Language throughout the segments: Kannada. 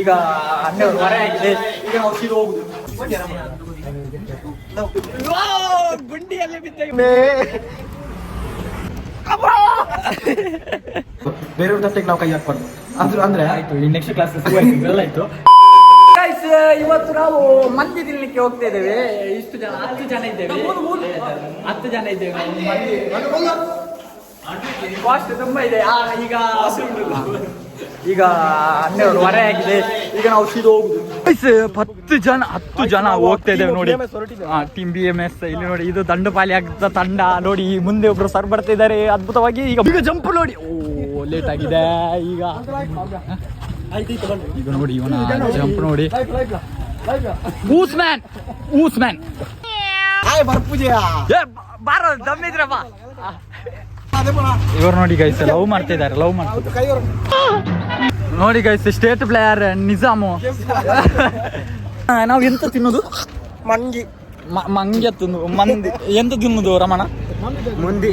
ಈಗ 12:30 ಆಗಿದೆ. ಈಗ ನಾವು ಸೀದಾ ಹೋಗುದು ಗುಂಡಿಯಲ್ಲಿ ಬಿದ್ದೇವೆ. ಬೇರೆಯವ್ರ ತಟ್ಟೆಗೆ ನಾವು ಕೈ ಹಾಕ್ಬಾರ್ದು ಆದ್ರೂ ಅಂದ್ರೆ ಆಯ್ತು. ನೆಕ್ಸ್ಟ್ ಕ್ಲಾಸ್ ಎಲ್ಲ ಆಯ್ತು. ಇವತ್ತು ನಾವು ಮಂದಿ ತಿನ್ಲಿಕ್ಕೆ ಹೋಗ್ತಾ ಇದ್ದೇವೆ. ಇಷ್ಟು ಜನ 10 ಜನ ಇದ್ದೇವೆ. 10 ಜನ ಇದ್ದೇವೆ. ಕಾಸ್ಟ್ ತುಂಬಾ ಇದೆ. ಈಗ 12:30 ಆಗಿದೆ. ಈಗ ನಾವು ಸೀದಾ ಹೋಗುದು. 10 ಜನ ಹೋಗ್ತಾ ಇದ್ದೇವೆ ನೋಡಿ. ಟೀಮ್ BMS ಇಲ್ಲಿ ನೋಡಿ. ಇದು ದಂಡಪಾಲಿ ಆಗ್ತ ತಂಡ ನೋಡಿ. ಮುಂದೆ ಒಬ್ರು ಸರ್ ಬರ್ತಾ ಇದ್ದಾರೆ ಅದ್ಭುತವಾಗಿ. ಈಗ ಜಂಪ್ ನೋಡಿ. ಓ ಲೇಟ್ ಆಗಿದೆ. ಈಗ ನೋಡಿ ಇವನ ಜಂಪ್ ನೋಡಿ. ಊಸ್ಮ್ಯಾನ್ ಬಾರ ದಮ್ಮಿದ್ರಪ್ಪ. ಇವರು ನೋಡಿ ಗೈಸ್ ಲವ್ ಮಾಡ್ತಾ ಇದ್ದಾರೆ. ನೋಡಿ ಗೈಸ್ ಸ್ಟೇಟ್ ಪ್ಲೇಯರ್ ನಿಜಾಮು. ನಾವು ಎಂತ ತಿನ್ನೋದು? ಮಂಗೆ ತಿನ್ನು ಮಂದಿ. ಎಂತ ತಿನ್ನೋದು ರಮಣ? ಮುಂದಿ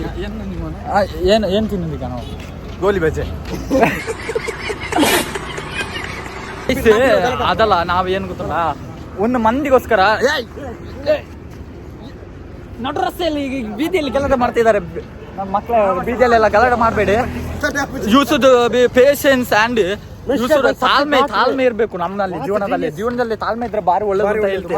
ಏನು ತಿನ್ನೋದು ಈಗ ನಾವು? ಗೋಲಿ ಬಜೆ ಅದಲ್ಲ. ನಾವ್ ಏನ್ ಗೊತ್ತಲ್ಲ, ಒಂದು ಮಂದಿಗೋಸ್ಕರ ನಡು ರಸ್ತೆಯಲ್ಲಿ ಬೀದಿಯಲ್ಲಿ ಗಲಾಟೆ ಮಾಡ್ತಾ ಇದ್ದಾರೆ ನಮ್ಮ ಮಕ್ಕಳ. ಬೀದಿಯಲ್ಲೆಲ್ಲ ಗಲಾಟೆ ಮಾಡಬೇಡಿ. You should be patience and ತಾಳ್ಮೆ ಇರ್ಬೇಕು ನಮ್ಮಲ್ಲಿ. ಜೀವನದಲ್ಲಿ ತಾಳ್ಮೆ ಇದ್ರೆ ಬಾರಿ ಒಳ್ಳೆದು ಅಂತ ಹೇಳ್ತೇವೆ.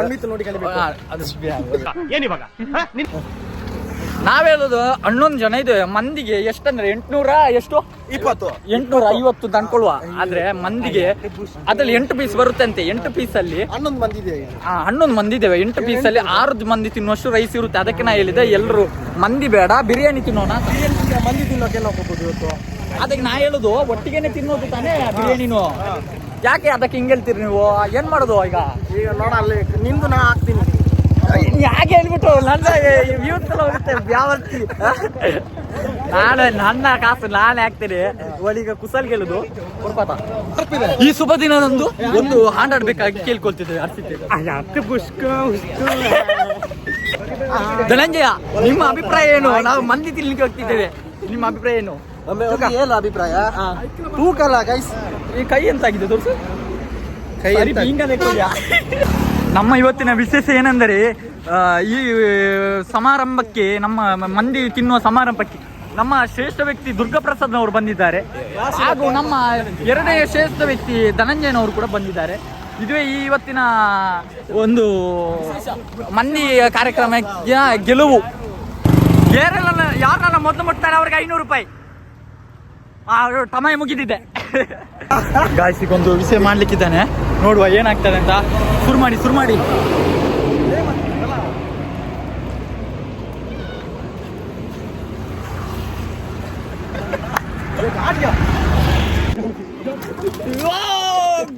ನಾವ್ ಹೇಳೋದು 11 ಜನ ಇದ್ದೇವೆ. ಮಂದಿಗೆ ಎಷ್ಟಂದ್ರೆ 850 ತಂದ್ಕೊಳ್ಳುವ. ಆದ್ರೆ ಮಂದಿಗೆ ಅದ್ರಲ್ಲಿ 8 ಪೀಸ್ ಬರುತ್ತೆ ಅಂತೆ. 8 ಪೀಸಲ್ಲಿ 11 ಮಂದಿ ಇದ್ದೇವೆ. 8 ಪೀಸಲ್ಲಿ 6 ಮಂದಿ ತಿನ್ನುವಷ್ಟು ರೈಸ್ ಇರುತ್ತೆ. ಅದಕ್ಕೆ ನಾ ಹೇಳಿದೆ ಎಲ್ರು ಮಂದಿ ಬೇಡ, ಬಿರಿಯಾನಿ ತಿನ್ನೋಣ. ಮಂದಿ ತಿನ್ನೋಕೆ ಹೋಗ್ಬೋದು ಇವತ್ತು. ಅದಕ್ಕೆ ನಾ ಹೇಳುದು ಒಟ್ಟಿಗೆನೆ ತಿನ್ನೋದು ತಾನೇ ಬಿರಿಯಾನಿನು. ಯಾಕೆ ಅದಕ್ಕೆ ಹಿಂಗೆ ಹೇಳ್ತೀರಿ ನೀವು? ಏನ್ ಮಾಡೋದು ಈಗ ನೋಡ ಅಲ್ಲಿ ನಿಂದು ನಾ ಹಾಕ್ತೀನಿ. ಯಾಕೆ ಹೇಳ್ಬಿಟ್ಟು ನನ್ನ ಇವತ್ತೆಲ್ಲ ಹೋಗುತ್ತೆ ಯಾವತ್ತಿ. ನನ್ನ ಕಾಸು ನಾನೇ ಹಾಕ್ತೇನೆ. ಈಗ ಕುಸಲ್ ಗೆಲ್ಲುದು ಕೊಡ್ಪಾತ. ಈ ಶುಭ ದಿನದಂದು ಒಂದು ಹಾಡಾಡ್ಬೇಕಾಗಿ ಕೇಳ್ಕೊಳ್ತಿದ್ದೇವೆ. ಧನಂಜಯ, ನಿಮ್ಮ ಅಭಿಪ್ರಾಯ ಏನು? ನಾವು ಮಂದಿ ತಿನ್ಲಿಕ್ಕೆ ಹೋಗ್ತಿದ್ದೇವೆ. ನಿಮ್ಮ ಅಭಿಪ್ರಾಯ ಏನು? ಏನು ಅಭಿಪ್ರಾಯ? ತೂಕಲ್ಲ ಗೈಸ್. ಈ ಕೈ ಎಂತಾಗಿದೆ ತೋರಿಸು. ನಮ್ಮ ಇವತ್ತಿನ ವಿಶೇಷ ಏನೆಂದರೆ ಈ ಸಮಾರಂಭಕ್ಕೆ, ನಮ್ಮ ಮಂದಿ ತಿನ್ನುವ ಸಮಾರಂಭಕ್ಕೆ ನಮ್ಮ ಶ್ರೇಷ್ಠ ವ್ಯಕ್ತಿ ದುರ್ಗಾಪ್ರಸಾದ್ನವರು ಬಂದಿದ್ದಾರೆ. ಹಾಗೂ ನಮ್ಮ 2ನೇ ಶ್ರೇಷ್ಠ ವ್ಯಕ್ತಿ ಧನಂಜಯನವರು ಕೂಡ ಬಂದಿದ್ದಾರೆ. ಇದುವೇ ಈ ಇವತ್ತಿನ ಒಂದು ಮಂದಿ ಕಾರ್ಯಕ್ರಮ ಗೆಲುವು. ಯಾರನ್ನ ಮೊದಲು ಮುಟ್ತಾರೆ ಅವ್ರಿಗೆ 500 ರೂಪಾಯಿ ಟಮಾಯಿ ಮುಗಿದಿದೆ. ಗಾಯ್ಸಿಗೊಂದು ವಿಷಯ ಮಾಡ್ಲಿಕ್ಕಿದ್ದಾನೆ, ನೋಡುವ ಏನಾಗ್ತದೆ ಅಂತ. ಶುರು ಮಾಡಿ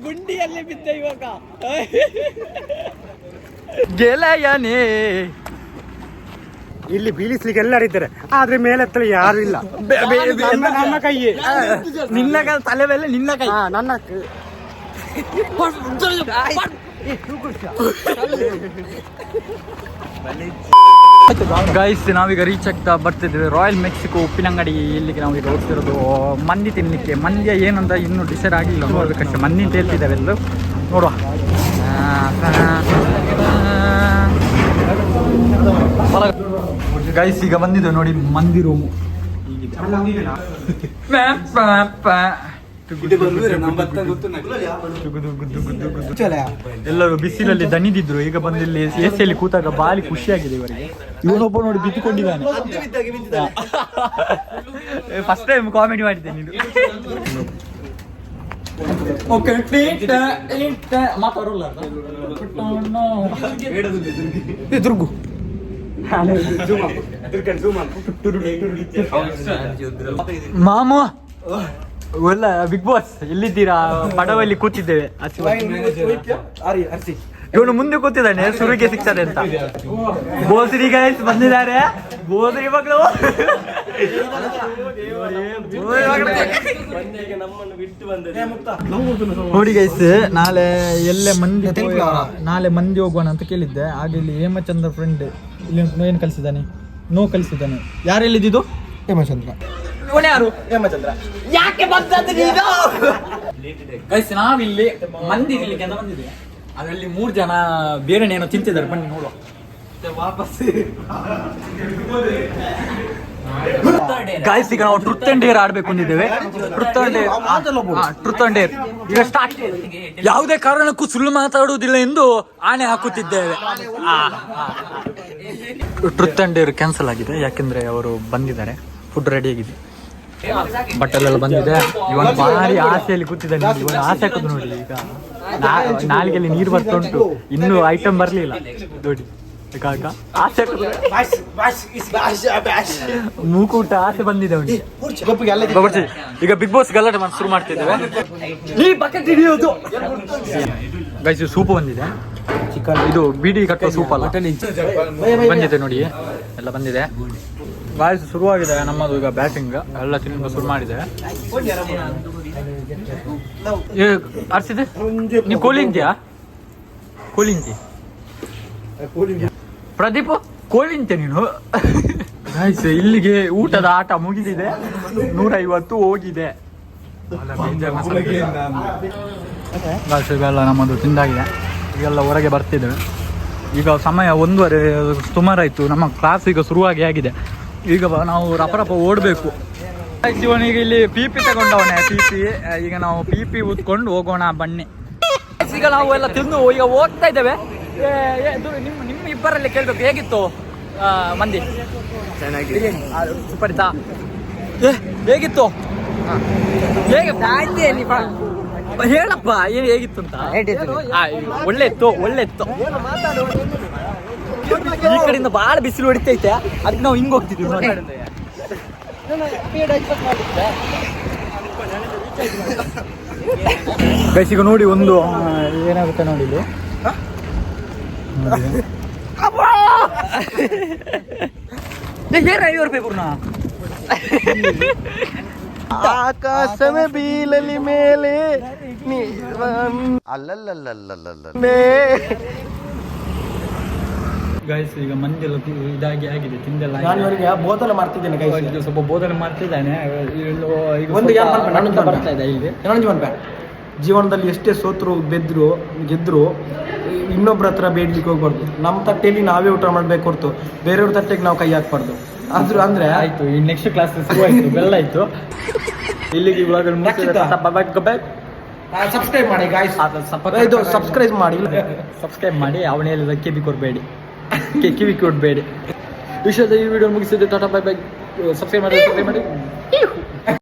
ಗುಂಡಿಯಲ್ಲಿ ಬಿದ್ದ ಇವಾಗ ಗೆಳೆಯನೇ. ಇಲ್ಲಿ ಬೀಳಿಸ್ಲಿಕ್ಕೆ ಎಲ್ಲರಿದ್ದಾರೆ, ಆದ್ರೆ ಮೇಲೆತ್ತಲು ಯಾರು ಇಲ್ಲ. ನನ್ನ ಕೈ, ನಿನ್ನ ತಲೆ ಮೇಲೆ ನಿನ್ನ ಕೈ. ನನ್ನ ಗೈಸ್ ನಾವೀಗ ರೀಚ್ ಆಗ್ತಾ ಬರ್ತಿದ್ದೇವೆ. Royal Mexico Uppinangady. ಇಲ್ಲಿಗೆ ನಾವೀಗ ಹೋಗ್ತಿರೋದು ಮಂದಿ ತಿನ್ಲಿಕ್ಕೆ. ಮಂದಿಯ ಏನಂತ ಇನ್ನೂ ಡಿಸೈಡ್ ಆಗಿಲ್ಲ, ನೋಡ್ಬೇಕಷ್ಟೇ. ಮಂದಿ ಅಂತ ಹೇಳ್ತಿದ್ದಾರೆ ಎಲ್ಲರೂ, ನೋಡುವ. ಗೈಸ್ ಈಗ ಬಂದಿದೆ ನೋಡಿ ಮಂದಿ ರೂಮು. ಎಲ್ಲರೂ ಬಿಸಿಲಲ್ಲಿ ದಣಿದಿದ್ರು. ಈಗ ಬಂದಿಲ್ಲಿ ಎಸಿಯಲ್ಲಿ ಕೂತಾಗ ಬಾರಿ ಖುಷಿಯಾಗಿದೆ ಇವರಿಗೆ. ಇವನೊಬ್ಬ ನೋಡಿ ಬಿದ್ದುಕೊಂಡಿದ್ದಾನೆ. ಫಸ್ಟ್ ಟೈಮ್ ಕಾಮಿಡಿ ಮಾಡಿದ್ದೆ ನೀನು. ದುರ್ಗು ಮಾಮು ಒಲ್ಲ ಬಿಗ್ ಬಾಸ್ ಎಲ್ಲಿದ್ದೀರಾ? ಪಡವಲ್ಲಿ ಕೂತಿದ್ದೇವೆ. ಇವನು ಮುಂದೆ ಕೂತಿದ್ದಾನೆ, ಸುರಿಗೆ ಸಿಗ್ತದೆ ಅಂತ. ಬೋಸರಿ ಗೈಸ್ ಬಂದಿದ್ದಾರೆ. ಬೋಸರಿ ಮಕ್ಕಳು ನೋಡಿ ಗೈಸ್, ನಾಳೆ ಮಂದಿ ಹೋಗೋಣ ಅಂತ ಕೇಳಿದ್ದೆ. ಆಗ ಇಲ್ಲಿ ಹೇಮಚಂದ್ರ ಫ್ರೆಂಡ್ ಇಲ್ಲಿ ಏನು ಕಲಿಸಿದ್ದಾನೆ, ಕಲಿಸಿದ್ದಾನೆ. ಯಾರು ಹೇಳಿದ್ದು? ಹೇಮಚಂದ್ರ ಇವನು ಯಾರು? ಹೇಮಚಂದ್ರ. ಯಾಕೆ ಬಂದದ್ರಿ ಇದು? ಗೈಸ್ ನಾವಿಲ್ಲಿ ಮಂದಿ ಇರ್ಲಿಕ್ಕೆ ಅಂತ ಬಂದಿದ್ದೇವೆ. ಅದರಲ್ಲಿ 3 ಜನ ಬೇರೆನೇನೋ ತಿಂತಿದ್ದಾರೆ, ಬನ್ನಿ ನೋಡುವ. ಗೈಸ್ ಈಗ ನಾವು ಟ್ರುತ್ ಅಂಡ್ ಡೇರ್ ಆಡ್ಬೇಕು ಅಂದಿದ್ದೇವೆ. ಟ್ರುತ್ ಅಂಡ್ ಡೇರ್ ಈಗ ಸ್ಟಾರ್ಟ್. ಯಾವುದೇ ಕಾರಣಕ್ಕೂ ಸುಳ್ಳು ಮಾತಾಡುವುದಿಲ್ಲ ಎಂದು ಆಣೆ ಹಾಕುತ್ತಿದ್ದೇವೆ. ಟ್ರುತ್ ಅಂಡ್ ಡೇರ್ ಕ್ಯಾನ್ಸಲ್ ಆಗಿದೆ, ಯಾಕೆಂದ್ರೆ ಅವರು ಬಂದಿದ್ದಾರೆ. ಫುಡ್ ರೆಡಿ ಆಗಿದೆ, ಬಟ್ಟಲೆಲ್ಲ ಬಂದಿದೆ. ಇವನು ಭಾರಿ ಆಸೆಯಲ್ಲಿ ಕೂತಿದ್ದಾನೆ. ಇವನು ಆಸೆ ಹಾಕೋದು ನೋಡಿ. ಈಗ ನಾಲಿಗೆಯಲ್ಲಿ ನೀರು ಬರ್ತಾ ಉಂಟು, ಇನ್ನೂ ಐಟಮ್ ಬರ್ಲಿಲ್ಲ ನೋಡಿ. ಆಸೆ ಮೂಕೂಟ ಆಸೆ ಬಂದಿದೆ ಅವನಿಗೆ. ಈಗ ಬಿಗ್ ಬಾಸ್ ಗಲಾಟೆ ಮಾಡಿ ಶುರು ಮಾಡ್ತಿದ್ದೇವೆ. ಗೈಸ್ ಸೂಪ್ ಬಂದಿದೆ, ಚಿಕನ್ ಇದು ಬಿಡಿ ಕಟ್ಟುವ ಸೂಪ್ ಅಲ್ಲ, ಬಂದಿದೆ ನೋಡಿ, ಎಲ್ಲ ಬಂದಿದೆ. ಗಾಯ್ಸ್ ಶುರುವಾಗಿದೆ ನಮ್ಮದು ಈಗ ಬ್ಯಾಟಿಂಗ್ ಎಲ್ಲ ತಿನ್ನಲು ಶುರು ಮಾಡಿದೆ. ಅರ್ಸಿದೆ ನೀವು ಕೋಲಿಂತಿಯಾ? ಕೋಲಿಂತಿ ಪ್ರದೀಪ್ ಕೋಲಿಂತೆ ನೀನು. ಗಾಯ್ಸ್ ಇಲ್ಲಿಗೆ ಊಟದ ಆಟ ಮುಗಿದಿದೆ. 150 ಹೋಗಿದೆ. ಗಾಯ್ಸ್ ಇವೆಲ್ಲ ನಮ್ಮದು ತಿಂದಾಗಿದೆ. ಈಗೆಲ್ಲ ಹೊರಗೆ ಬರ್ತಿದ್ದೇವೆ. ಈಗ ಸಮಯ 1:30 ಸುಮಾರಾಯಿತು. ನಮ್ಮ ಕ್ಲಾಸ್ ಈಗ ಶುರುವಾಗಿ ಆಗಿದೆ. ಈಗ ನಾವು ರಪ ಓಡಬೇಕು. ಇವನಿಗೆ ಇಲ್ಲಿ ಪಿಪಿ ತಗೊಂಡವನೇ ಪಿಪಿ. ಈಗ ನಾವು ಪಿಪಿ ಊದ್ಕೊಂಡು ಹೋಗೋಣ ಬನ್ನಿ. ಈಗ ನಾವು ಎಲ್ಲ ತಿಂದು ಈಗ ಹೋಗ್ತಾ ಇದ್ದೇವೆ. ನಿಮ್ಮ ಇಬ್ಬರಲ್ಲಿ ಕೇಳ್ಬೇಕು, ಹೇಗಿತ್ತು ಮಂದಿ? ಸೂಪರ್ ಇತ್ತಾ? ಹೇಗಿತ್ತು? ಹೇಳಪ್ಪ ಏನು ಹೇಗಿತ್ತು ಅಂತ. ಒಳ್ಳೆ ಇತ್ತು. ಈ ಕಡೆಯಿಂದ ಬಹಳ ಬಿಸಿಲು ಹೊಡಿತೈತೆ, ಅದಕ್ಕೆ ನಾವು ಹಿಂಗ್ ಹೋಗ್ತಿದ್ವಿ. ಗೈಸಿಗ ನೋಡಿ ಒಂದು ಏನಾಗುತ್ತೆ ನೋಡಿ ಇಲ್ಲಿ. ಏನು 50 ರೂಪಾಯಿ ಪೂರ್ಣ ಆಕಾಶವೇ ಬೀಳಲಿ ಮೇಲೆ ಗೈಸ್ ಈಗ ಮಂದಿಲ್ಲ ಇದಾಗಿ ಆಗಿದೆ, ತಿಂದೆಲ್ಲ ನಾನು ಇವರಿಗೆ ಬೋಧನೆ ಮಾಡ್ತಿದ್ದೇನೆ. ಸ್ವಲ್ಪ ಬೋಧನೆ ಮಾಡ್ತಿದ್ದಾನೆ. ಒಂದು ಬರ್ತಾ ಇದೆ ಇಲ್ಲಿ. ಜೀವನದಲ್ಲಿ ಎಷ್ಟೇ ಸೋತರು ಗೆದ್ರು ಇನ್ನೊಬ್ರ ಹತ್ರ ಬೇಡ್ಲಿಕ್ಕೆ ಹೋಗ್ಬಾರ್ದು. ನಮ್ಮ ತಟ್ಟೆಯಲ್ಲಿ ನಾವೇ ಊಟ ಮಾಡ್ಬೇಕು ಹೊರತು ಬೇರೆಯವ್ರ ತಟ್ಟೆಗೆ ನಾವು ಕೈ ಹಾಕ್ಬಾರ್ದು. ಆದ್ರೂ ಅಂದ್ರೆ ಆಯ್ತು. ಈ ನೆಕ್ಸ್ಟ್ ಕ್ಲಾಸ್ ಶುರುವಾಯ್ತು, ಬೆಲ್ಲ ಆಯ್ತು. ಇಲ್ಲಿಗೆ ಸಬ್ಸ್ಕ್ರೈಬ್ ಮಾಡಿ ಗಾಯ್ಸ್, ಸಬ್ಸ್ಕ್ರೈಬ್ ಮಾಡಿ. ಅವನೇ ಹೇಳಿದ ಕಿವಿ ಕೊಡಬೇಡಿ, ಕಿವಿ ಕೊಡಬೇಡಿ. ವಿಷಯದ ಈ ವಿಡಿಯೋ ಮುಗಿಸಿದೆ. Tata bye bye. ಸಬ್ಸ್ಕ್ರೈಬ್ ಮಾಡಿ.